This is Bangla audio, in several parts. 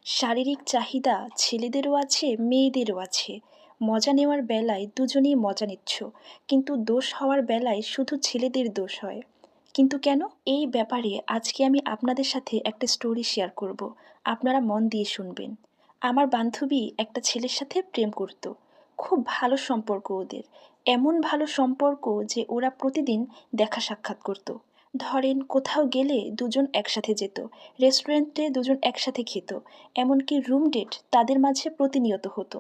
শারীরিক চাহিদা ছেলেদেরও আছে, মেয়েদেরও আছে। মজা নেওয়ার বেলায় দুজনেই মজা নিচ্ছ, কিন্তু দোষ হওয়ার বেলায় শুধু ছেলেদের দোষ হয়। কিন্তু কেন? এই ব্যাপারে আজকে আমি আপনাদের সাথে একটা স্টোরি শেয়ার করব। আপনারা মন দিয়ে শুনবেন। আমার বান্ধবী একটা ছেলের সাথে প্রেম করত। খুব ভালো সম্পর্ক ওদের। এমন ভালো সম্পর্ক যে ওরা প্রতিদিন দেখা সাক্ষাৎ করত। ধরেন কোথাও গেলে দুজন একসাথে যেত, রেস্টুরেন্টে দুজন একসাথে খেত, এমনকি রুম ডেট তাদের মাঝে প্রতিনিয়ত হতো।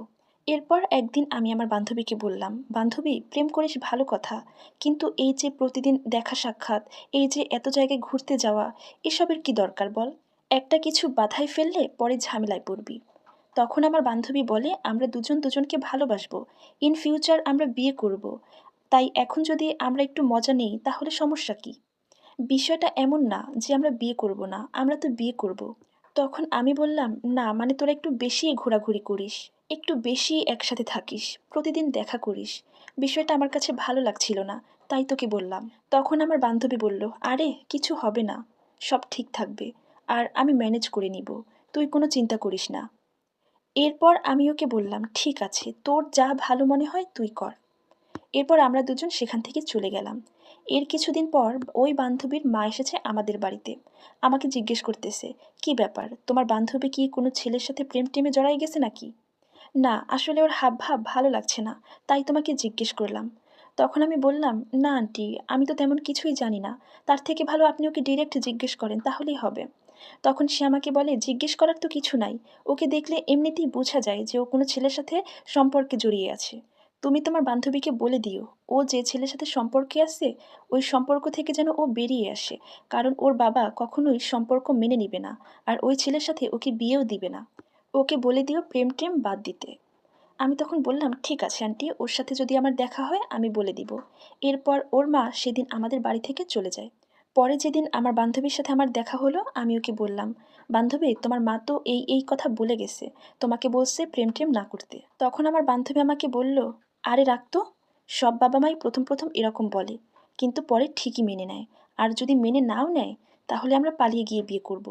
এরপর একদিন আমি আমার বান্ধবীকে বললাম, বান্ধবী, প্রেম করিস ভালো কথা, কিন্তু এই যে প্রতিদিন দেখা সাক্ষাৎ, এই যে এত জায়গায় ঘুরতে যাওয়া, এসবের কি দরকার বল? একটা কিছু বাধাই ফেললে পরে ঝামেলায় পড়বি। তখন আমার বান্ধবী বলে, আমরা দুজন দুজনকে ভালোবাসবো, ইন ফিউচার আমরা বিয়ে করব, তাই এখন যদি আমরা একটু মজা নেই তাহলে সমস্যা কি? বিষয়টা এমন না যে আমরা বিয়ে করব না, আমরা তো বিয়ে করব। তখন আমি বললাম, না মানে তোরা একটু বেশি ঘোরাঘুরি করিস, একটু বেশি একসাথে থাকিস, প্রতিদিন দেখা করিস। বিষয়টা আমার কাছে ভালো লাগছিল না, তাই তোকে বললাম। তখন আমার বান্ধবী বলল, আরে কিছু হবে না, সব ঠিক থাকবে, আর আমি ম্যানেজ করে নিব, তুই কোনো চিন্তা করিস না। এরপর আমি ওকে বললাম, ঠিক আছে, তোর যা ভালো মনে হয় তুই কর। এরপর আমরা দুজন সেখান থেকে চলে গেলাম। এর কিছুদিন পর ওই বান্ধবীর মা এসেছে আমাদের বাড়িতে। আমাকে জিজ্ঞেস করতেছে, কি ব্যাপার, তোমার বান্ধবী কি কোনো ছেলের সাথে প্রেম টেমে জড়াই গেছে নাকি? না, আসলে ওর হাবভাব ভালো লাগছে না, তাই তোমাকে জিজ্ঞেস করলাম। তখন আমি বললাম, না আন্টি, আমি তো তেমন কিছুই জানি না, তার থেকে ভালো আপনি ওকে ডিরেক্ট জিজ্ঞেস করেন, তাহলেই হবে। তখন সে আমাকে বলে, জিজ্ঞেস করার তো কিছু নাই, ওকে দেখলে এমনিতেই বোঝা যায় যে ও কোনো ছেলের সাথে সম্পর্কে জড়িয়ে আছে। তুমি তোমার বান্ধবীকে বলে দিও, ও যে ছেলের সাথে সম্পর্কে আছে ওই সম্পর্ক থেকে যেন ও বেরিয়ে আসে, কারণ ওর বাবা কখনোই সম্পর্ক মেনে নিবে না, আর ওই ছেলের সাথে ওকে বিয়েও দিবে না। ওকে বলে দিও প্রেম টেম বাদ দিতে। আমি তখন বললাম, ঠিক আছে আন্টি, ওর সাথে যদি আমার দেখা হয় আমি বলে দিব। এরপর ওর মা সেদিন আমাদের বাড়ি থেকে চলে যায়। পরে যেদিন আমার বান্ধবীর সাথে আমার দেখা হলো, আমি ওকে বললাম, বান্ধবী, তোমার মা তো এই এই কথা বলে গেছে, তোমাকে বলছে প্রেম টেম না করতে। তখন আমার বান্ধবী আমাকে বলল, আরে রাখতো, সব বাবা মাই প্রথম প্রথম এরকম বলে, কিন্তু পরে ঠিকই মেনে নেয়, আর যদি মেনে নাও নেয় তাহলে আমরা পালিয়ে গিয়ে বিয়ে করব।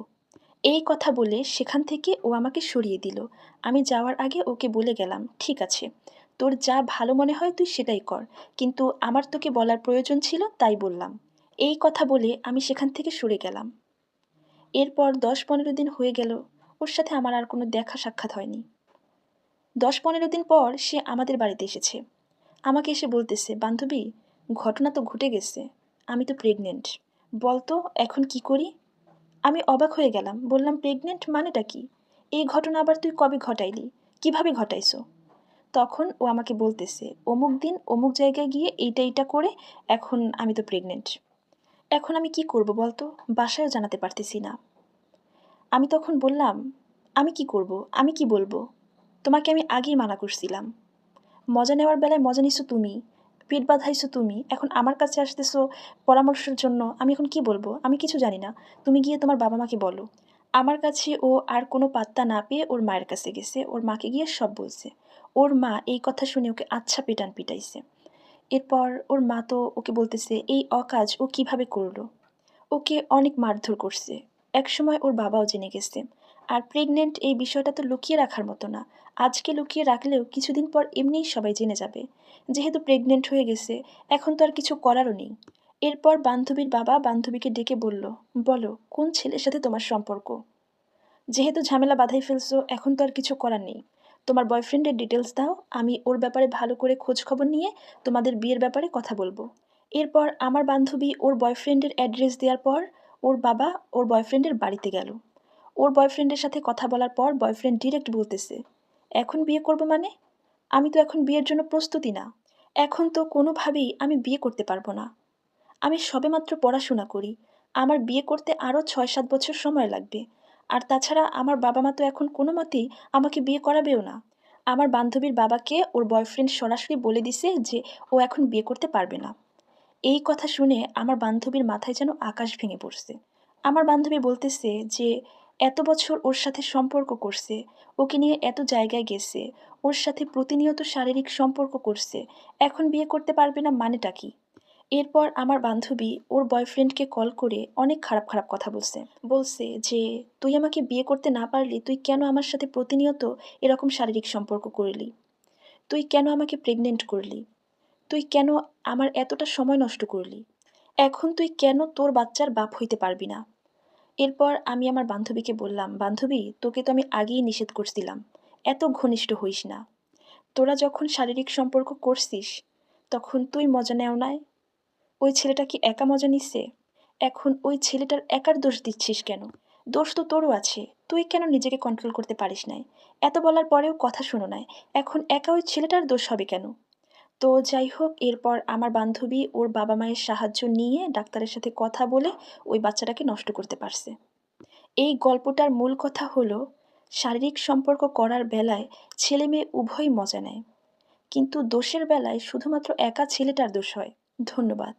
এই কথা বলে সেখান থেকে ও আমাকে সরিয়ে দিল। আমি যাওয়ার আগে ওকে বলে গেলাম, ঠিক আছে, তোর যা ভালো মনে হয় তুই সেটাই কর, কিন্তু আমার তোকে বলার প্রয়োজন ছিল তাই বললাম। এই কথা বলে আমি সেখান থেকে সরে গেলাম। এরপর 10-15 দিন হয়ে গেল, ওর সাথে আমার আর কোনো দেখা সাক্ষাৎ হয়নি। 10-15 দিন পর সে আমাদের বাড়িতে এসেছে। আমাকে এসে বলতেছে, বান্ধবী, ঘটনা তো ঘটে গেছে, আমি তো প্রেগনেন্ট, বলতো এখন কি করি? আমি অবাক হয়ে গেলাম, বললাম, প্রেগনেন্ট মানেটা কি? এই ঘটনা আবার তুই কবে ঘটাইলি? কিভাবে ঘটাইছো? তখন ও আমাকে বলতেছে, অমুক দিন অমুক জায়গায় গিয়ে এইটা এইটা করে এখন আমি তো প্রেগনেন্ট। এখন আমি কি করব বলতো, বাসায়ও জানাতে পারতেছি না। আমি তখন বললাম, আমি কি করব, আমি কি বলবো? তোমাকে আমি আগেই মানা করছিলাম। মজা নেওয়ার বেলায় মজা নিছো তুমি, পেট বাঁধাইছো তুমি, এখন আমার কাছে আসতেছো পরামর্শের জন্য। আমি এখন কি বলবো? আমি কিছু জানি না, তুমি গিয়ে তোমার বাবা মাকে বলো। আমার কাছে ও আর কোনো পাত্তা না পেয়ে ওর মায়ের কাছে গেছে, ওর মাকে গিয়ে সব বলছে। ওর মা এই কথা শুনে ওকে আচ্ছা পেটান পিটাইছে। এরপর ওর মা তো ওকে বলতেছে এই অকাজ ও কিভাবে করলো, ওকে অনেক মারধর করছে। একসময় ওর বাবাও জেনে গেছে। আর প্রেগনেন্ট এই বিষয়টা তো লুকিয়ে রাখার মতো না। আজকে লুকিয়ে রাখলেও কিছুদিন পর এমনিই সবাই জেনে যাবে। যেহেতু প্রেগনেন্ট হয়ে গেছে, এখন তো আর কিছু করারও নেই। এরপর বান্ধবীর বাবা বান্ধবীকে ডেকে বলল, বলো কোন ছেলের সাথে তোমার সম্পর্ক? যেহেতু ঝামেলা বাঁধাই ফেলছো, এখন তো আর কিছু করার নেই। তোমার বয়ফ্রেন্ডের ডিটেলস দাও, আমি ওর ব্যাপারে ভালো করে খোঁজ খবর নিয়ে তোমাদের বিয়ের ব্যাপারে কথা বলবো। এরপর আমার বান্ধবী ওর বয়ফ্রেন্ডের অ্যাড্রেস দেওয়ার পর ওর বাবা ওর বয়ফ্রেন্ডের বাড়িতে গেল। ওর বয়ফ্রেন্ডের সাথে কথা বলার পর বয়ফ্রেন্ড ডিরেক্ট বলতেছে, এখন বিয়ে করব মানে? আমি তো এখন বিয়ের জন্য প্রস্তুতি না। এখন তো কোনোভাবেই আমি বিয়ে করতে পারবো না। আমি সবেমাত্র পড়াশোনা করি। আমার বিয়ে করতে আরও 6-7 বছর সময় লাগবে। আর তাছাড়া আমার বাবা মা তো এখন কোনো মতেই আমাকে বিয়ে করাবেও না। আমার বান্ধবীর বাবাকে ওর বয়ফ্রেন্ড সরাসরি বলে দিছে যে ও এখন বিয়ে করতে পারবে না। এই কথা শুনে আমার বান্ধবীর মাথায় যেন আকাশ ভেঙে পড়ছে। আমার বান্ধবী বলতেছে যে এত বছর ওর সাথে সম্পর্ক করছে, ওকে নিয়ে এত জায়গায় গেছে, ওর সাথে প্রতিনিয়ত শারীরিক সম্পর্ক করছে, এখন বিয়ে করতে পারবে না মানেটা কি? এরপর আমার বান্ধবী ওর বয়ফ্রেন্ডকে কল করে অনেক খারাপ খারাপ কথা বলছে। বলছে যে, তুই আমাকে বিয়ে করতে না পারলে তুই কেন আমার সাথে প্রতিনিয়ত এরকম শারীরিক সম্পর্ক করলি? তুই কেন আমাকে প্রেগনেন্ট করলি? তুই কেন আমার এতটা সময় নষ্ট করলি? এখন তুই কেন তোর বাচ্চার বাপ হইতে পারবি না? এরপর আমি আমার বান্ধবীকে বললাম, বান্ধবী তোকে তো আমি আগেই নিষেধ করছিলাম, এত ঘনিষ্ঠ হইস না। তোরা যখন শারীরিক সম্পর্ক করছিস তখন তুই মজা নেও নাই? ওই ছেলেটা কি একা মজা নিচ্ছে? এখন ওই ছেলেটার একার দোষ দিচ্ছিস কেন? দোষ তো তোরও আছে। তুই কেন নিজেকে কন্ট্রোল করতে পারিস নাই? এত বলার পরেও কথা শোনো নাই। এখন একা ওই ছেলেটার দোষ হবে কেন? তো যাই হোক, এরপর আমার বান্ধবী ওর বাবা মায়ের সাহায্য নিয়ে ডাক্তারের সাথে কথা বলে ওই বাচ্চাটাকে নষ্ট করতে পারছে। এই গল্পটার মূল কথা হলো, শারীরিক সম্পর্ক করার বেলায় ছেলে মেয়ে উভয়ই মজা নেয়, কিন্তু দোষের বেলায় শুধুমাত্র একা ছেলেটার দোষ হয়। ধন্যবাদ।